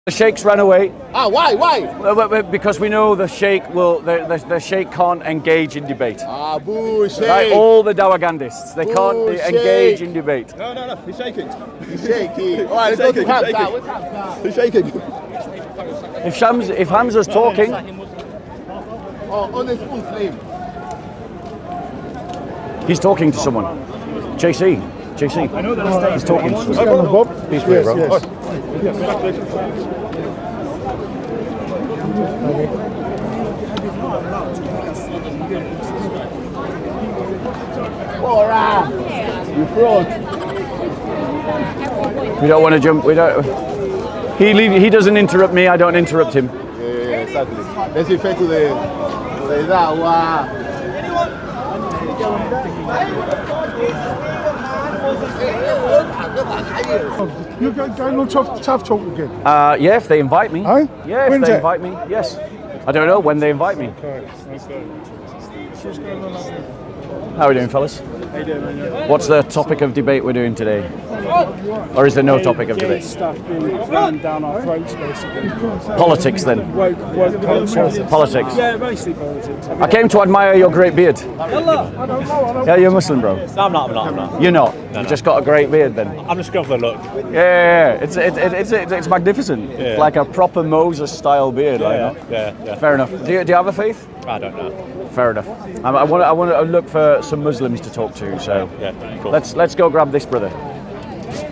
The sheikhs ran away. Ah, why? Because we know the sheikh will. The sheikh can't engage in debate. Ah, boo, sheikh. Right, all the dawagandists, they can't engage in debate. No, he's shaking. He's shaking. All right, let's go to Hamza. What's Hamza? He's shaking. If Hamza's talking, On the spoon flame. he's talking to someone. JC. I know that He's talking to No someone. problem, Bob. Peace be, bro. Yes. Alright. You fraud. We don't want to jump. We don't. He doesn't interrupt me. I don't interrupt him. Yeah, exactly. Let's refer to the Dawa. You're going on tough talk again. Yeah, if they invite me. Huh? Yeah, if When's they it? invite me. Yes. I don't know when they invite me. How are we doing, fellas? How you doing, man? What's the topic of debate we're doing today? Or is there no topic of Gay debate? stuff being rammed down our throats, basically. Politics, then. Woke culture. Politics. Yeah, mostly politics. I came to admire your great beard. Yeah, you're Muslim, bro. No, I'm not. You're not. You just got a great beard, then. I'm just going for the look. Yeah. It's magnificent. Yeah. Like a proper Moses-style beard. Yeah. Fair enough. Do you have a faith? I don't know. Fair enough. I want to look for some Muslims to talk to. So Yeah, cool. let's go grab this brother.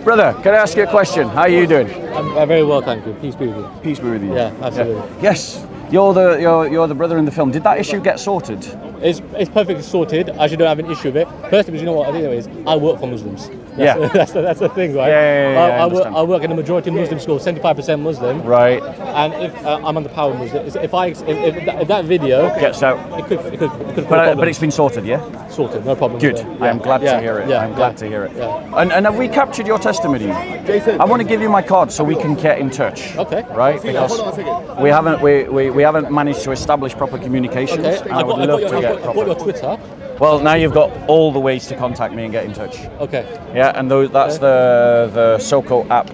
Brother, can I ask you a question? How are you doing? I'm very well, thank you. Peace be with you. Peace be with you. Yeah, absolutely. Yes. You're the brother in the film. Did that issue get sorted? It's perfectly sorted. I actually don't have an issue with it. Personally, because you know what I think it is? I work for Muslims. That's that's the thing, right? Yeah, I work in a majority Muslim school, 75% Muslim. Right. And if I'm on the power Muslim, if that video Gets out. it could But it's been sorted, yeah? sorted, no problem. Good. Yeah. I am glad Yeah. to hear it. Yeah. I'm glad to hear it. Yeah. And have we captured your testimony? I want to give you my card so we can get in touch. Okay. Right? Because Hold on a second. we haven't managed to establish proper communications. Okay. And I would love to get I've proper. got your Twitter. Well, now you've got all the ways to contact me and get in touch. Okay. Yeah, and that's the SoCo app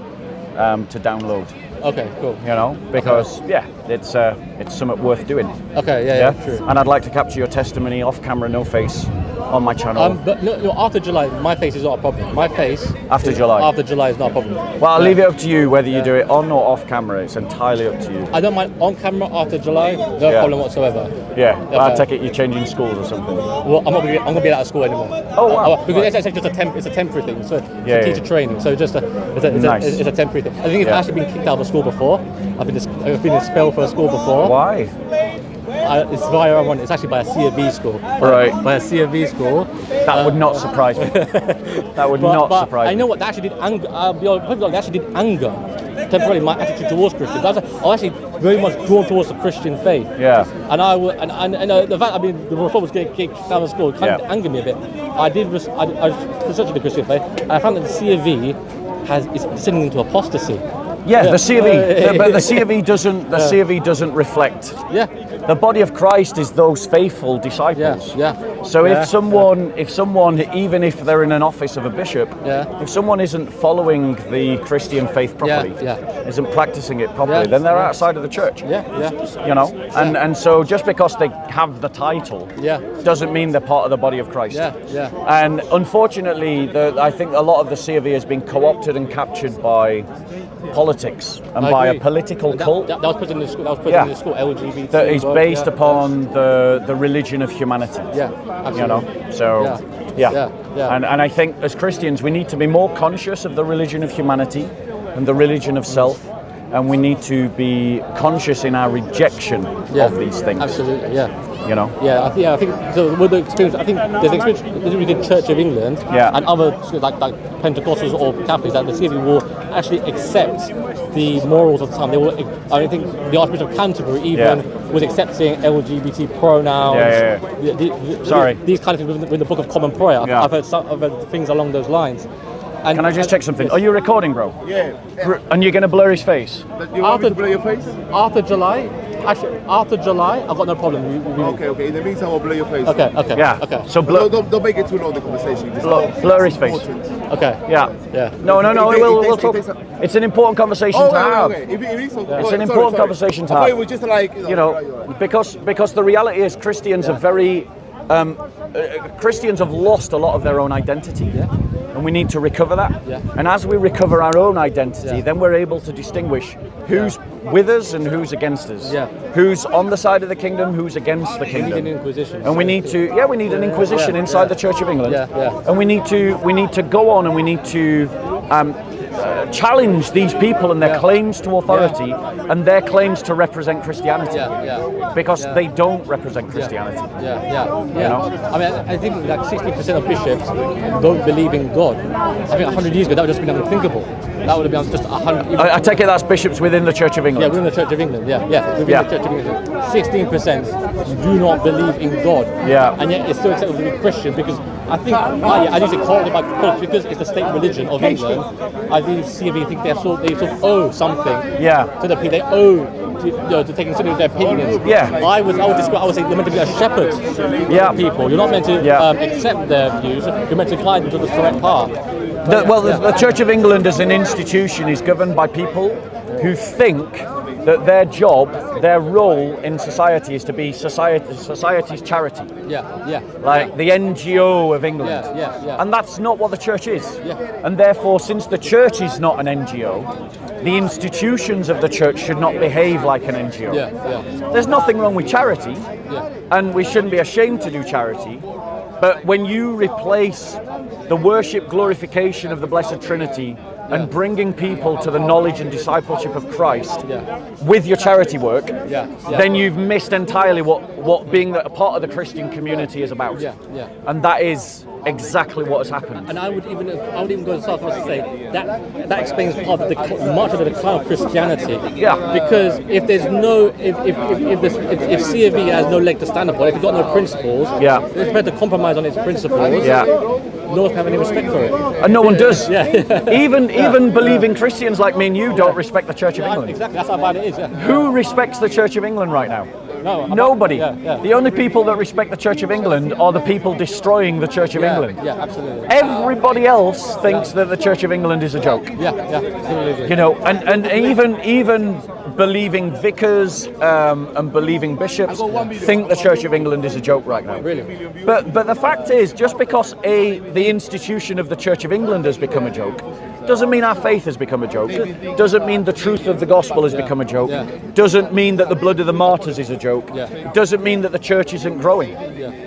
to download. Okay. Cool. You know, because it's something worth doing. Okay. Yeah. True. And I'd like to capture your testimony off camera, no face, on my channel. But no, after July, my face is not a problem. My face After July? After July is not a problem. Well, I'll leave it up to you whether you do it on or off camera. It's entirely up to you. I don't mind on camera after July, no problem whatsoever. Yeah, well, I Okay. take it you're changing schools or something. Well, I'm gonna be out of school anymore. Oh, wow. Because it's actually just it's a temporary thing. So Yeah, it's teacher training. So it's a temporary thing. I think I've actually been kicked out of a school before. I've been expelled from a school before. Why? It's via one. It's actually by a C of V school. Right. By a C of V school. That would not surprise me. That would not surprise me. I know what that actually did anger. They actually did anger temporarily my attitude towards Christians. I was actually very much drawn towards the Christian faith. Yeah. And the fact the reform was getting kicked out of school kind of angered me a bit. I was researching the Christian faith, and I found that the C of V is descending into apostasy. Yeah, the C of E, but the C of E doesn't. The C of E doesn't reflect. Yeah. The body of Christ is those faithful disciples. Yeah. So if someone, even if they're in an office of a bishop, if someone isn't following the Christian faith properly, isn't practicing it properly, then they're outside of the church. You know, and so just because they have the title, doesn't mean they're part of the body of Christ. And unfortunately, I think a lot of the C of E has been co-opted and captured by politics and by a political cult. That was put in the school. That was put in the school. LGBT. That is based upon the religion of humanity. Yeah, absolutely. You know, so and I think as Christians we need to be more conscious of the religion of humanity and the religion of self, and we need to be conscious in our rejection of these things. Absolutely, yeah. You know. Yeah, I think so. With the experience, I think there's an experience within Church of England and other schools like Pentecostals or Catholics that the CFE will actually accept the morals of the time. They will. I think the Archbishop of Canterbury even was accepting LGBT pronouns. These kind of things within the Book of Common Prayer. I've heard things along those lines. And, can I just check something? Are you recording, bro? Yeah. And you're going to blur his face? You want me to blur your face? After July, actually, after July, I've got no problem. Okay. In the meantime, I'll blur your face. Okay. Yeah. Okay. So blur, Don't make it too long, the conversation. Just blur his face. Okay. Yeah. Yeah. No. We'll talk. takes It's an important conversation to have. It's an important conversation to have. It was just like Because the reality is Christians are very Christians have lost a lot of their own identity, and we need to recover that. And as we recover our own identity, then we're able to distinguish who's with us and who's against us. Who's on the side of the kingdom, who's against the kingdom. We need an inquisition. And we need an inquisition inside the Church of England. And we need to go on and we need to challenge these people and their claims to authority and their claims to represent Christianity, because they don't represent Christianity. You know? I mean, I think like 60% of bishops don't believe in God. I think 100 years ago that would have just been unthinkable. That would have been just 100. I take it that's bishops within the Church of England. Yeah, within the Church of England. Within the Church of England. 16% do not believe in God. And yet it's still acceptable to be Christian, because I think I use it currently because it's the state religion of England. I think CME think they sort of owe something to the people. They owe to take consider their opinions. I would say they're meant to be a shepherd. People. You're not meant to accept their views. You're meant to guide them to the correct path. The Church of England as an institution is governed by people who think that their job, their role in society is to be society's charity. Like the NGO of England. And that's not what the church is. And therefore, since the church is not an NGO, the institutions of the church should not behave like an NGO. There's nothing wrong with charity, and we shouldn't be ashamed to do charity. But when you replace the worship, glorification of the Blessed Trinity and bringing people to the knowledge and discipleship of Christ with your charity work, then you've missed entirely what being a part of the Christian community is about. And that is exactly what has happened. And I would even go so far as to say that explains part of much of the decline of Christianity. Because if there's no if CFE has no leg to stand upon, if it's got no principles, it's prepared to compromise on its principles. No one have any respect for it. And no one does. Even believing Christians like me and you don't respect the Church of England. Exactly, that's how bad it is. Who respects the Church of England right now? No, nobody. The only people that respect the Church of England are the people destroying the Church of England. Absolutely. Everybody else thinks that the Church of England is a joke. You know, and even believing vicars and believing bishops think the Church of England is a joke right now. Really? But the fact is, just because the institution of the Church of England has become a joke, doesn't mean our faith has become a joke. Doesn't mean the truth of the gospel has become a joke. Doesn't mean that the blood of the martyrs is a joke. Doesn't mean that the church isn't growing.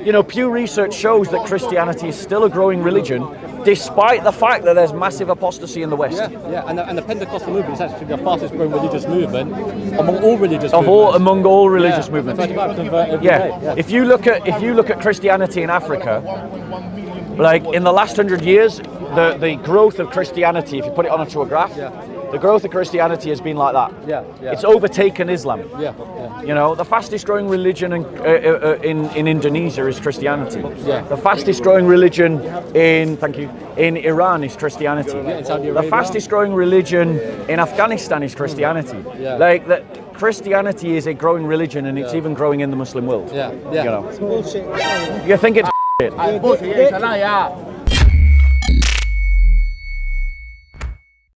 You know, Pew Research shows that Christianity is still a growing religion, despite the fact that there's massive apostasy in the West. And the Pentecostal movement is actually the fastest growing religious movement among all religious movements. 25 convert every day. If you look at Christianity in Africa, like in the last 100 years, the growth of Christianity, if you put it onto a graph, the growth of Christianity has been like that. It's overtaken Islam. You know, the fastest growing religion in Indonesia is Christianity. The fastest growing religion in Iran is Christianity. The fastest growing religion in Afghanistan is Christianity. Like that. Christianity is a growing religion, and it's even growing in the Muslim world. You know, you think it's bullshit.